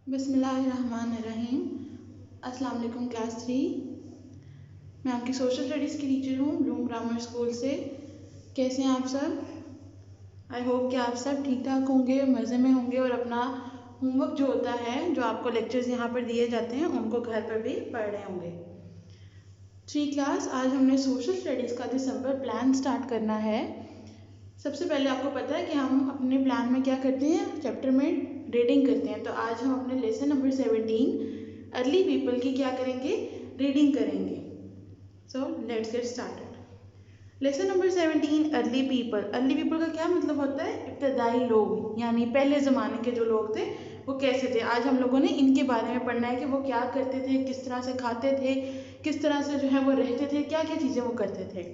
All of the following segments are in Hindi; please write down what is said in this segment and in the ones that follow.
बिस्मिल्लाहिर्रहमानिर्रहीम। अस्सलाम वालेकुम क्लास 3। मैं आपकी सोशल स्टडीज़ की टीचर हूँ ब्लूम ग्रामर स्कूल से। कैसे हैं आप सब? आई होप कि आप सब ठीक ठाक होंगे, मज़े में होंगे और अपना होमवर्क जो होता है, जो आपको लेक्चर्स यहाँ पर दिए जाते हैं, उनको घर पर भी पढ़ रहे होंगे। 3 क्लास, आज हमने सोशल स्टडीज़ का दिसंबर प्लान स्टार्ट करना है। सबसे पहले आपको पता है कि हम अपने प्लान में क्या करते हैं, चैप्टर में रीडिंग करते हैं। तो आज हम अपने लेसन नंबर 17 अर्ली पीपल की क्या करेंगे, रीडिंग करेंगे। So let's get started. Lesson number 17 early people. Early people का क्या मतलब होता है, इब्तदाई लोग, यानी पहले ज़माने के जो लोग थे वो कैसे थे। आज हम लोगों ने इनके बारे में पढ़ना है कि वो क्या करते थे, किस तरह से खाते थे, किस तरह से जो है वो रहते थे, क्या क्या चीज़ें वो करते थे।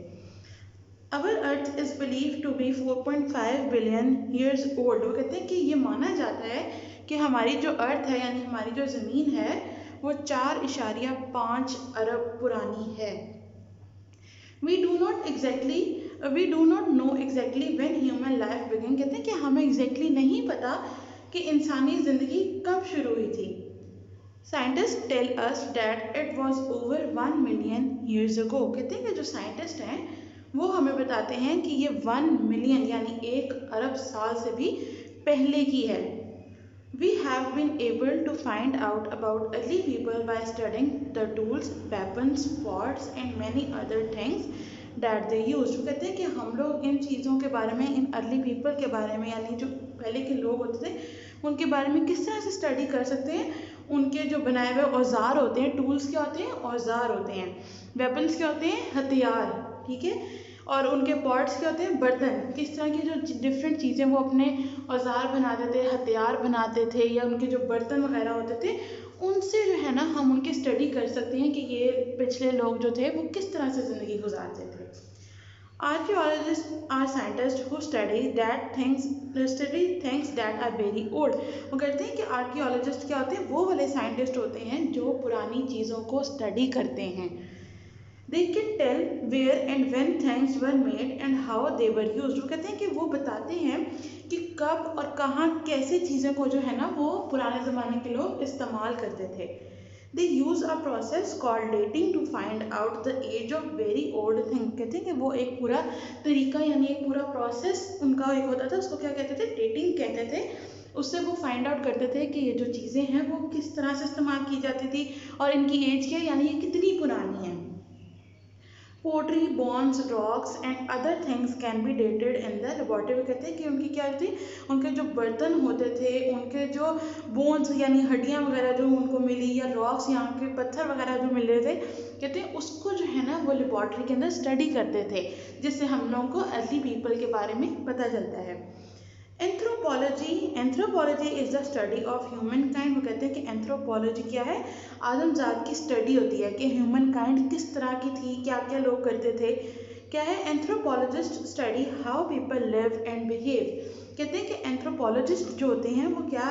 Our Earth is believed to be 4.5 billion years old। वो कहते हैं कि ये माना जाता है कि हमारी जो अर्थ है, यानी हमारी जो ज़मीन है, वो 4.5 अरब पुरानी है। We do not know exactly when human life began। कहते हैं कि हमें exactly नहीं पता कि इंसानी ज़िंदगी कब शुरू हुई थी। Scientists tell us that it was over 1 million years ago। कहते हैं कि जो साइंटिस्ट हैं वो हमें बताते हैं कि ये 1 मिलियन यानी 1 अरब साल से भी पहले की है। We have been able to find out about early people by studying the tools, weapons, pots and many other things that they used। वो कहते हैं कि हम लोग इन चीज़ों के बारे में, इन अर्ली पीपल के बारे में, यानी जो पहले के लोग होते थे उनके बारे में किस तरह से स्टडी कर सकते हैं। उनके जो बनाए हुए औजार होते हैं, टूल्स क्या होते हैं, औजार होते हैं। वेपन्स क्या होते हैं, हथियार, ठीक है। और उनके पॉट्स क्या होते हैं, बर्तन। किस तरह की जो डिफरेंट चीज़ें वो अपने औजार बनाते थे, हथियार बनाते थे, या उनके जो बर्तन वगैरह होते थे, उनसे जो है ना हम उनकी स्टडी कर सकते हैं कि ये पिछले लोग जो थे वो किस तरह से ज़िंदगी गुजारते थे। Archaeologists are scientists who study things that are very old. वो कहते हैं कि आर्कियोलॉजिस्ट क्या होते हैं, वो वाले साइंटिस्ट होते हैं जो पुरानी चीज़ों को स्टडी करते हैं। They can tell where and when things were made and how they were used। वो कहते हैं कि वो बताते हैं कि कब और कहाँ कैसे चीज़ों को जो है ना वो पुराने ज़माने के लोग इस्तेमाल करते थे। They use a process called dating to find out the age of very old thing। कहते हैं कि वो एक पूरा तरीका, यानी एक पूरा प्रोसेस उनका एक होता था, उसको क्या कहते थे, डेटिंग कहते थे। उससे वो फाइंड आउट करते थे कि ये जो चीज़ें हैं वो किस तरह से इस्तेमाल की जाती थी और इनकी एज क्या है, यानी ये कितनी पुरानी है। Pottery, bones, rocks and other things can be dated in the laboratory. कहते हैं कि उनकी क्या थी, उनके जो बर्तन होते थे, उनके जो बोन्स यानी हड्डियाँ वगैरह जो उनको मिली, या रॉक्स यहाँ के पत्थर वगैरह जो मिल रहे थे, कहते हैं उसको जो है ना वो लेबोरेटरी के अंदर स्टडी करते थे, जिससे हम लोगों को अर्ली पीपल के बारे में पता चलता है। Anthropology is the study of human kind. वो कहते हैं कि एंथ्रोपोलॉजी क्या है, आदमजात की स्टडी होती है कि ह्यूमन काइंड किस तरह की थी, क्या क्या लोग करते थे। क्या है, anthropologist study how people live and behave. कहते हैं कि एंथ्रोपोलॉजिस्ट जो होते हैं वो क्या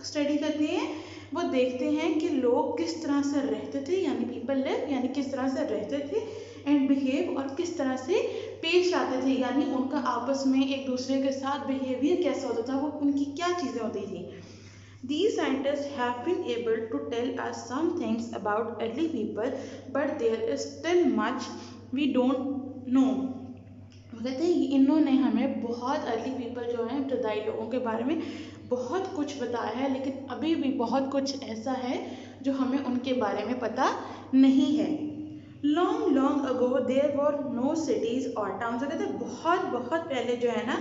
स्टडी करते हैं, वो देखते हैं कि लोग किस तरह से रहते थे, यानी पीपल लिव यानी किस तरह से रहते थे, एंड बिहेव और किस तरह से पेश आते थे, यानी उनका आपस में एक दूसरे के साथ बिहेवियर कैसा होता था, वो उनकी क्या चीज़ें होती थी। These scientists have been able to tell us some things about early people, but there is still much we don't know। वो कहते हैं इन्होंने हमें बहुत अर्ली पीपल जो हैं, इब्तदाई लोगों के बारे में बहुत कुछ बताया है, लेकिन अभी भी बहुत कुछ ऐसा है जो हमें उनके बारे में पता नहीं है। Long ago there were no cities और टाउन्स। कहते हैं बहुत बहुत पहले जो है ना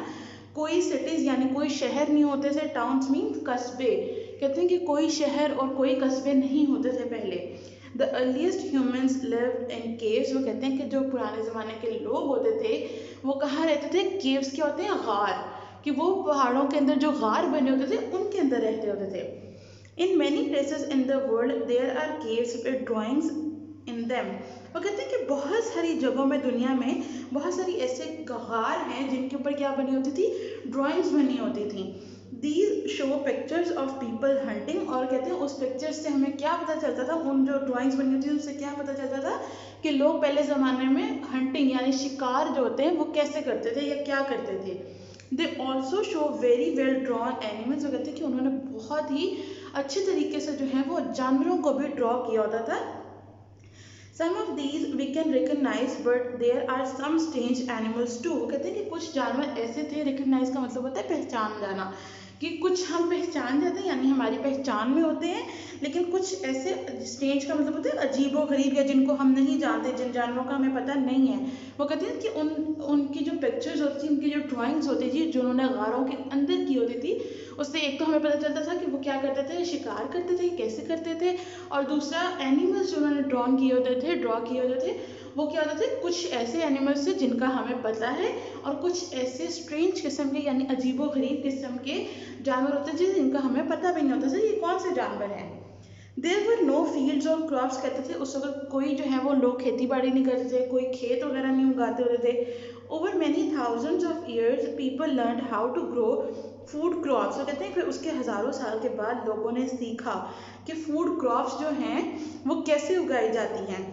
कोई सिटीज़ यानी कोई शहर नहीं होते थे, टाउन्स मीन कस्बे। कहते हैं कि कोई शहर और कोई कस्बे नहीं होते थे पहले। The earliest humans lived in caves. वो कहते हैं कि जो पुराने ज़माने के लोग होते थे वो कहाँ रहते थे, केव्स क्या होते हैं, गार, कि वो पहाड़ों के अंदर जो गार बने होते थे उनके अंदर रहते होते थे। In many places in the world there are caves with drawings in them. वो कहते हैं कि बहुत सारी जगहों में, दुनिया में बहुत सारी ऐसे गार हैं जिनके ऊपर क्या बनी होती थी, ड्राइंग्स बनी होती थी। These show pictures of people hunting. और कहते हैं उस पिक्चर्स से हमें क्या पता चलता था, उन जो ड्राइंग्स बनी होती थी उससे क्या पता चलता था कि लोग पहले ज़माने में हंटिंग यानी शिकार जो होते हैं वो कैसे करते थे या क्या करते थे। They also show very well drawn animals. वो कहते हैं कि उन्होंने बहुत ही अच्छे तरीके से जो है वो जानवरों को भी ड्रॉ किया होता था। Some of these we can recognize, but there are some strange animals too। वो कहते हैं कि कुछ जानवर ऐसे थे, रिकग्नाइज का मतलब होता है पहचान जाना, कि कुछ हम पहचान जाते हैं यानी हमारी पहचान में होते हैं, लेकिन कुछ ऐसे स्ट्रेंज का मतलब होता है अजीबो गरीब, या जिनको हम नहीं जानते, जिन जानवरों का हमें पता नहीं है। वो कहते हैं कि उनकी जो पिक्चर्स होती थी, उनकी जो ड्राइंग्स होती थी, जो उन्होंने गारों के अंदर की होती थी, उससे एक तो हमें पता चलता था कि वो क्या करते थे, शिकार करते थे, कैसे करते थे, और दूसरा एनिमल्स जो उन्होंने ड्रॉ किए होते थे वो क्या होते थे, कुछ ऐसे एनिमल्स थे जिनका हमें पता है, और कुछ ऐसे स्ट्रेंज किस्म के यानी अजीबो गरीब किस्म के जानवर होते थे जिनका हमें पता भी नहीं होता था ये कौन से जानवर हैं। देयर वर नो फील्ड्स और क्रॉप्स। कहते थे उस वक्त कोई जो है वो लोग खेती बाड़ी नहीं करते थे, कोई खेत वगैरह नहीं उगाते होते थे। Over many thousands of years people learn how to grow food crops. तो कहते हैं फिर उसके हज़ारों साल के बाद लोगों ने सीखा कि फूड क्रॉप्स जो हैं वो कैसे उगाई जाती हैं,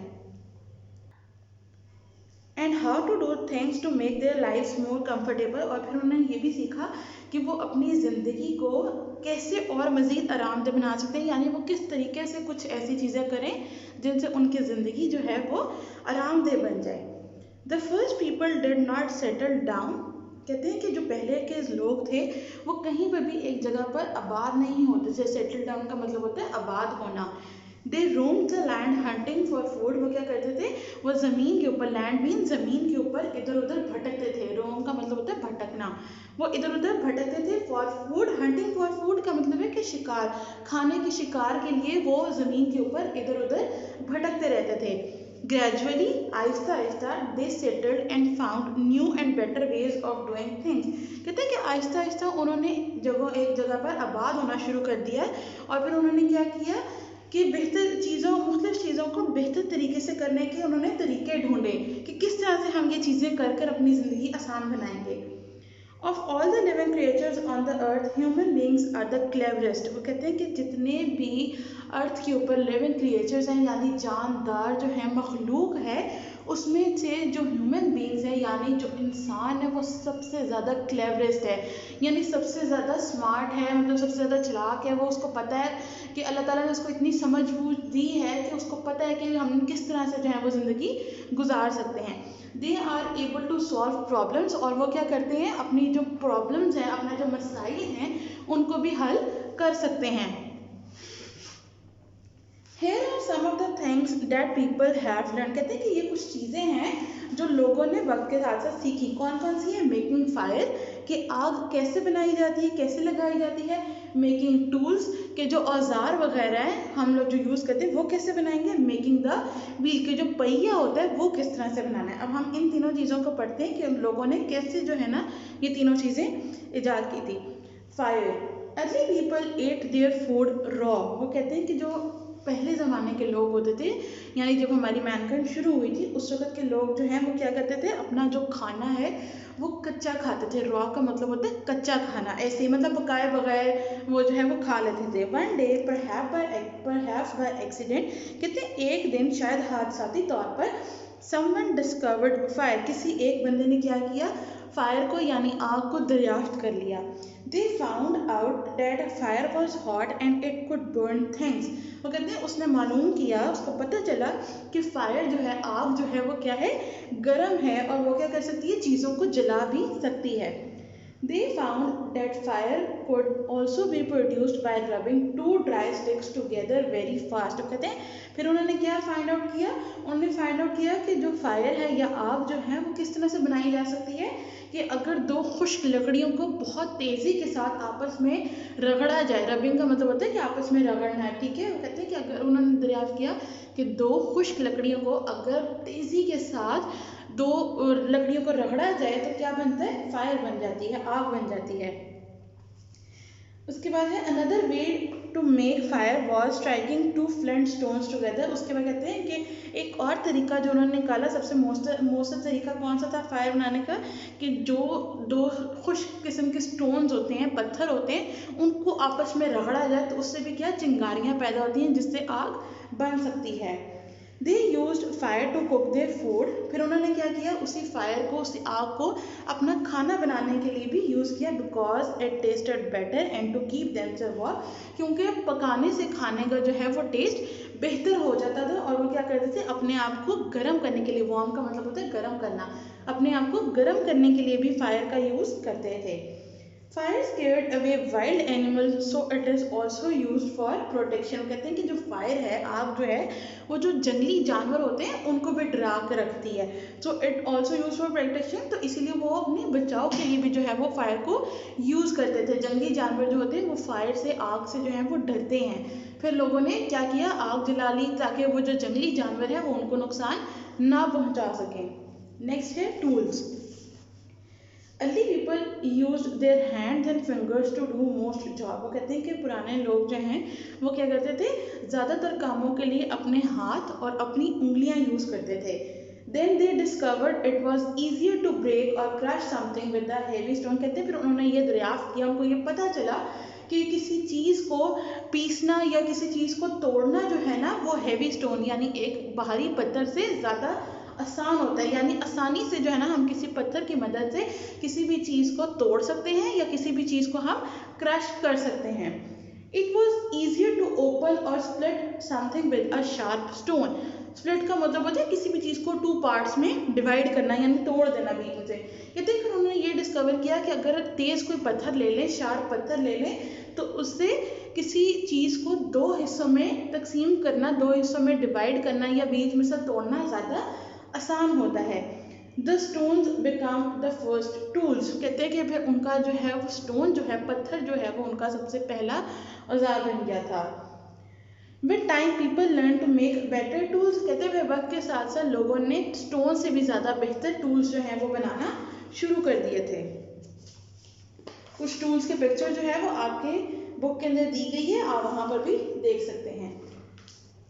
and how to do things to make their lifes more comfortable. और फिर उन्होंने ये भी सीखा कि वो अपनी ज़िंदगी को कैसे और मज़ीद आरामदेह बना सकते हैं, यानी वो किस तरीके से कुछ ऐसी चीज़ें करें जिनसे उनकी ज़िंदगी जो है वो आरामदेह बन जाए। The first people did not settle down. कहते हैं कि जो पहले के लोग थे वो कहीं पर भी एक जगह पर आबाद नहीं होते थे। सेटल डाउन का मतलब होता है आबाद होना। They roam the land hunting for food. वो क्या करते थे, वो ज़मीन के ऊपर, लैंड मीन ज़मीन के ऊपर इधर उधर भटकते थे। रोम का मतलब होता है भटकना, वो इधर उधर भटकते थे। For food, hunting for food का मतलब है कि शिकार, खाने के शिकार के लिए वो ज़मीन के ऊपर इधर उधर भटकते रहते थे। Gradually, Aahista Aahista, they settled and found new and better ways of doing things. कहते हैं कि आहिस्ता आहिस्ता उन्होंने एक जगह पर आबाद होना शुरू कर दिया, और फिर उन्होंने क्या किया कि बेहतर चीज़ों, मुख्तलिफ चीज़ों को बेहतर तरीके से करने के उन्होंने तरीके ढूंढे कि किस तरह से हम ये चीज़ें कर कर अपनी ज़िंदगी आसान बनाएंगे। Of all the living creatures on the earth, human beings are the cleverest. वो कहते हैं कि जितने भी अर्थ के ऊपर लिविंग क्रिएचर्स हैं यानी जानदार जो है, मखलूक है, उसमें से जो ह्यूमन बींग्स हैं यानी जो इंसान है वो सबसे ज़्यादा क्लेवरेस्ट है, यानी सबसे ज़्यादा स्मार्ट है, मतलब सबसे ज़्यादा चालाक है। वो उसको पता है कि अल्लाह ताला ने उसको इतनी समझ बूझ दी है कि उसको पता है कि हम किस तरह से जो है वो ज़िंदगी गुजार सकते हैं। They are able to solve problems. और वो क्या करते हैं, अपनी जो प्रॉब्लम्स हैं, अपना जो मसाइल हैं, उनको भी हल कर सकते हैं। Here are some of the things that people have learned। कहते हैं कि ये कुछ चीज़ें हैं जो लोगों ने वक्त के साथ साथ सीखी। कौन कौन सी है? मेकिंग फायर, कि आग कैसे बनाई जाती है, कैसे लगाई जाती है। मेकिंग टूल्स, के जो औजार वगैरह हैं हम लोग जो यूज़ करते हैं वो कैसे बनाएंगे। मेकिंग द व्हील, के जो पहिया होता है वो किस तरह से बनाना है। अब हम इन तीनों चीज़ों को पढ़ते हैं कि उन लोगों ने कैसे जो है ना ये तीनों चीज़ें ईजाद की थी। Fire, early people at their food raw. वो कहते हैं कि जो पहले ज़माने के लोग होते थे, यानी जब हमारी मैनकाइंड शुरू हुई थी उस वक्त के लोग जो हैं वो क्या करते थे, अपना जो खाना है वो कच्चा खाते थे। रॉ का मतलब होता है कच्चा खाना, ऐसे ही मतलब पकाए बगैर वो जो है वो खा लेते थे। One day perhaps by accident, कहते एक दिन शायद हादसाती तौर पर, समवन डिस्कवर्ड फायर, किसी एक बंदे ने क्या किया, फायर को यानी आग को दरियाफ्त कर लिया। They found out that fire was hot and it could burn things. वो कहते हैं उसने मालूम किया, उसको पता चला कि फायर जो है, आग जो है वो क्या है, गर्म है, और वो क्या कर सकती है, चीज़ों को जला भी सकती है। They found that fire could also be produced by rubbing two dry sticks together very fast। तो कहते हैं फिर उन्होंने क्या फाइंड आउट किया, उन्होंने फाइंड आउट किया कि जो फायर है या आग जो है वो किस तरह से बनाई जा सकती है, कि अगर दो खुश्क लकड़ियों को बहुत तेज़ी के साथ आपस में रगड़ा जाए। रबिंग का मतलब होता है कि आपस में रगड़ना है, ठीक है। वो कहते हैं कि अगर उन्होंने दरियाफ्त किया कि दो खुश्क लकड़ियों को अगर तेज़ी के साथ दो लकड़ियों को रगड़ा जाए तो क्या बनता है, फायर बन जाती है, आग बन जाती है। उसके बाद है another way to make fire was striking two flint stones together. उसके बाद कहते हैं कि एक और तरीका जो उन्होंने निकाला, सबसे मोस्टर तरीका कौन सा था फायर बनाने का, कि जो दो खुश्क किस्म के स्टोन्स होते हैं, पत्थर होते हैं, उनको आपस में रगड़ा जाए तो उससे भी क्या चिंगारियाँ पैदा होती हैं जिससे आग बन सकती है। They used fire to cook their food, फिर उन्होंने क्या किया, उसी फायर को, उसी आग को अपना खाना बनाने के लिए भी यूज़ किया, because it tasted better and to keep themself warm, क्योंकि पकाने से खाने का जो है वो टेस्ट बेहतर हो जाता था। और वो क्या करते थे, अपने आप को गर्म करने के लिए, वार्म का मतलब होता है गर्म करना, अपने आप को गर्म करने के लिए भी फायर का यूज़ करते थे। Fire scared away wild animals, so it is also use for protection. कहते हैं कि जो फायर है, आग जो है, वो जो जंगली जानवर होते हैं उनको भी डरा कर रखती है। So it also use for protection, तो इसीलिए वो अपने बचाव के लिए भी जो है वो फायर को यूज़ करते थे। जंगली जानवर जो होते हैं वो फायर से, आग से जो है वो डरते हैं। फिर लोगों ने क्या किया, आग जला ली ताकि वो जो जंगली जानवर है वो उनको नुकसान ना पहुँचा सकें। नेक्स्ट है tools. Early people use their hands and fingers to do most job. वो कहते हैं कि पुराने लोग जो हैं वो क्या करते थे, ज़्यादातर कामों के लिए अपने हाथ और अपनी उंगलियां यूज़ करते थे। Then they discovered it was easier to break और crush something with the heavy stone. कहते हैं फिर उन्होंने ये दरियाफ्त किया, उनको ये पता चला कि किसी चीज़ को पीसना या किसी चीज़ को तोड़ना जो है ना, वो हैवी स्टोन यानी एक बाहरी पत्थर से ज़्यादा आसान होता है। यानी आसानी से जो है ना हम किसी पत्थर की मदद से किसी भी चीज़ को तोड़ सकते हैं या किसी भी चीज़ को हम क्रश कर सकते हैं। It was easier to open और split something with a sharp stone. Split का मतलब होता है किसी भी चीज़ को टू पार्ट्स में डिवाइड करना, यानी तोड़ देना बीच से। ये देखकर उन्होंने ये डिस्कवर किया कि अगर तेज़ कोई पत्थर ले लें, शार्प पत्थर ले लें, तो उससे किसी चीज़ को दो हिस्सों में तकसीम करना, दो हिस्सों में डिवाइड करना या बीच में से तोड़ना ज़्यादा आसान होता है। The stones become the first tools. कहते हैं कि फिर उनका जो है वो स्टोन जो है, पत्थर जो है वो उनका सबसे पहला औजार बन गया था। With time people learn to make better tools. कहते हैं वक्त के साथ साथ लोगों ने स्टोन से भी ज़्यादा बेहतर टूल्स जो हैं वो बनाना शुरू कर दिए थे। कुछ टूल्स के पिक्चर जो है वो आपके बुक के अंदर दी गई है, आप वहाँ पर भी देख सकते हैं।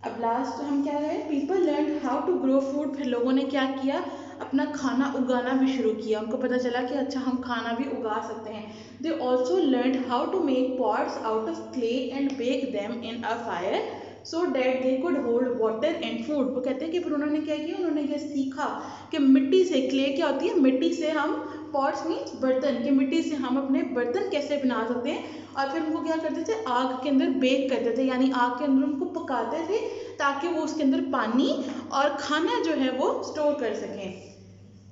अब लास्ट हम क्या है, people learn how to grow food. फिर लोगों ने क्या किया, अपना खाना उगाना भी शुरू किया। उनको पता चला कि अच्छा हम खाना भी उगा सकते हैं। They also learn how to make pots out of clay and bake them in a fire so that they could hold water and food. वो कहते हैं कि फिर उन्होंने क्या किया, उन्होंने ये सीखा कि मिट्टी से, क्ले क्या होती है, मिट्टी से हम, पॉट्स मीन्स बर्तन, कि मिट्टी से हम अपने बर्तन कैसे बना सकते हैं। और फिर उनको क्या करते थे, आग के अंदर बेक करते थे, यानी आग के अंदर उनको पकाते थे ताकि वो उसके अंदर पानी और खाना जो है वो स्टोर कर सकें।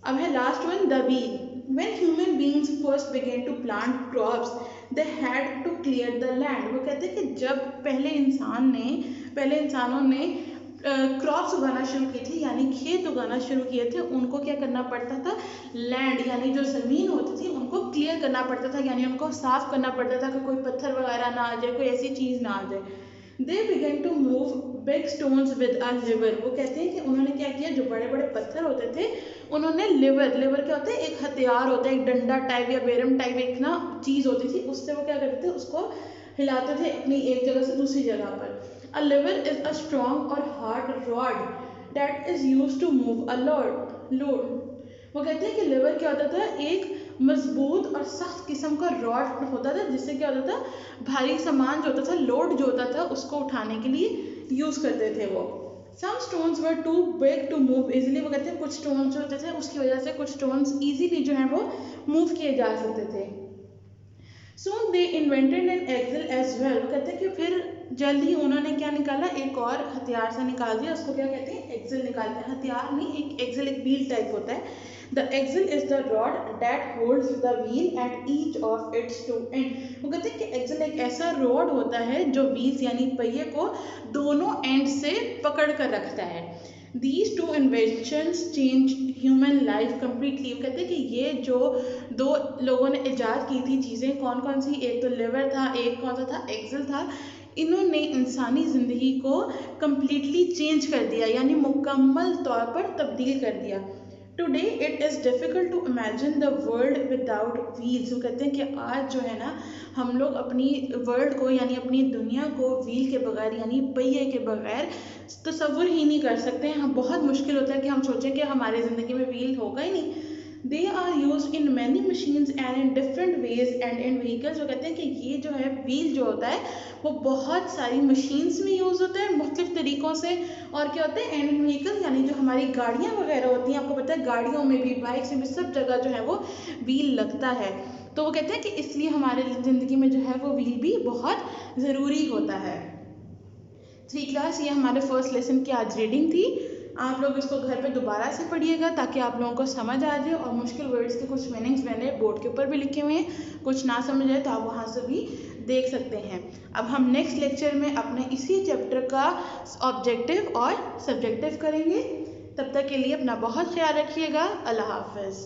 अब है last one, the wheel. When human beings first began to plant crops, they had to clear the land। वो कहते हैं कि जब पहले इंसानों ने क्रॉप्स उगाना शुरू की थी, यानी खेत उगाना शुरू किए थे, उनको क्या करना पड़ता था, लैंड यानी जो ज़मीन होती थी उनको क्लियर करना पड़ता था, यानी उनको साफ करना पड़ता था कि कोई पत्थर वगैरह ना आ जाए, कोई ऐसी चीज़ ना आ जाए। They began to move big stones with a lever. वो कहते हैं कि उन्होंने क्या किया, जो बड़े बड़े पत्थर होते थे उन्होंने लिवर क्या होता है, एक हथियार होता है, एक डंडा टाइप या बेरम टाइप एक ना चीज़ होती थी, उससे वो क्या करते थे, उसको हिलाते थे अपनी एक जगह से दूसरी जगह पर। A lever is a strong और hard rod that is use to move a load. वो कहते हैं कि लिवर क्या होता था, एक मजबूत और सख्त किस्म का रॉड होता था, जिससे क्या होता था, भारी सामान जो होता था, लोड जो होता था, उसको उठाने के लिए यूज़ करते थे वो। Some stones were too big to move easily. वो कहते हैं कुछ स्टोन्स जो होते थे उसकी वजह से कुछ स्टोन्स इजीली जो है वो मूव किए जा सकते थे। Soon they invented an axle as well. वो कहते हैं कि फिर जल्द ही उन्होंने क्या निकाला, एक और हथियार से निकाल दिया, उसको क्या कहते हैं, एक्सेल निकालते हैं। हथियार नहीं, एक एक्सेल एक व्हील टाइप होता है। The axle is the rod that holds the wheel at each of its two end. वो कहते हैं कि एक्सेल एक ऐसा रॉड होता है जो व्हील्स यानी पहिए को दोनों एंड से पकड़ कर रखता है। These two inventions changed human life completely। वो कहते हैं कि ये जो दो लोगों ने इजाद की थी चीज़ें, कौन कौन सी, एक तो लिवर था, एक कौन सा था, एक्सेल था। इन्होंने इंसानी ज़िंदगी को कम्प्लीटली चेंज कर दिया, यानी मुकम्मल तौर पर तब्दील कर दिया। Today it is difficult to imagine the world without wheels. वो कहते हैं कि आज जो है ना, हम लोग अपनी वर्ल्ड को यानी अपनी दुनिया को व्हील के बगैर यानी पहिए के बगैर तसव्वुर ही नहीं कर सकते हैं। हम बहुत मुश्किल होता है कि हम सोचें कि हमारी ज़िंदगी में व्हील होगा ही नहीं। They are use in many machines and in different ways and in vehicles. वो कहते हैं कि ये जो है व्हील जो होता है वो बहुत सारी मशीन्स में यूज़ होता है मुख्तलिफ तरीक़ों से। और क्या होता है, एंड इन व्हीकल यानी जो हमारी गाड़ियाँ वगैरह होती हैं, आपको पता है गाड़ियों में भी, बाइक्स में भी, सब जगह जो है वो व्हील लगता है। तो वो कहते हैं कि इसलिए हमारे ज़िंदगी में जो है वो व्हील भी बहुत ज़रूरी होता है। 3 क्लास, ये हमारे फर्स्ट लेसन की आज रीडिंग थी। आप लोग इसको घर पे दोबारा से पढ़िएगा ताकि आप लोगों को समझ आ जाए, और मुश्किल वर्ड्स के कुछ मीनिंग्स मैंने बोर्ड के ऊपर भी लिखे हुए हैं, कुछ ना समझ आए तो आप वहाँ से भी देख सकते हैं। अब हम नेक्स्ट लेक्चर में अपने इसी चैप्टर का ऑब्जेक्टिव और सब्जेक्टिव करेंगे। तब तक के लिए अपना बहुत ख्याल रखिएगा। अल्लाह हाफ़िज़।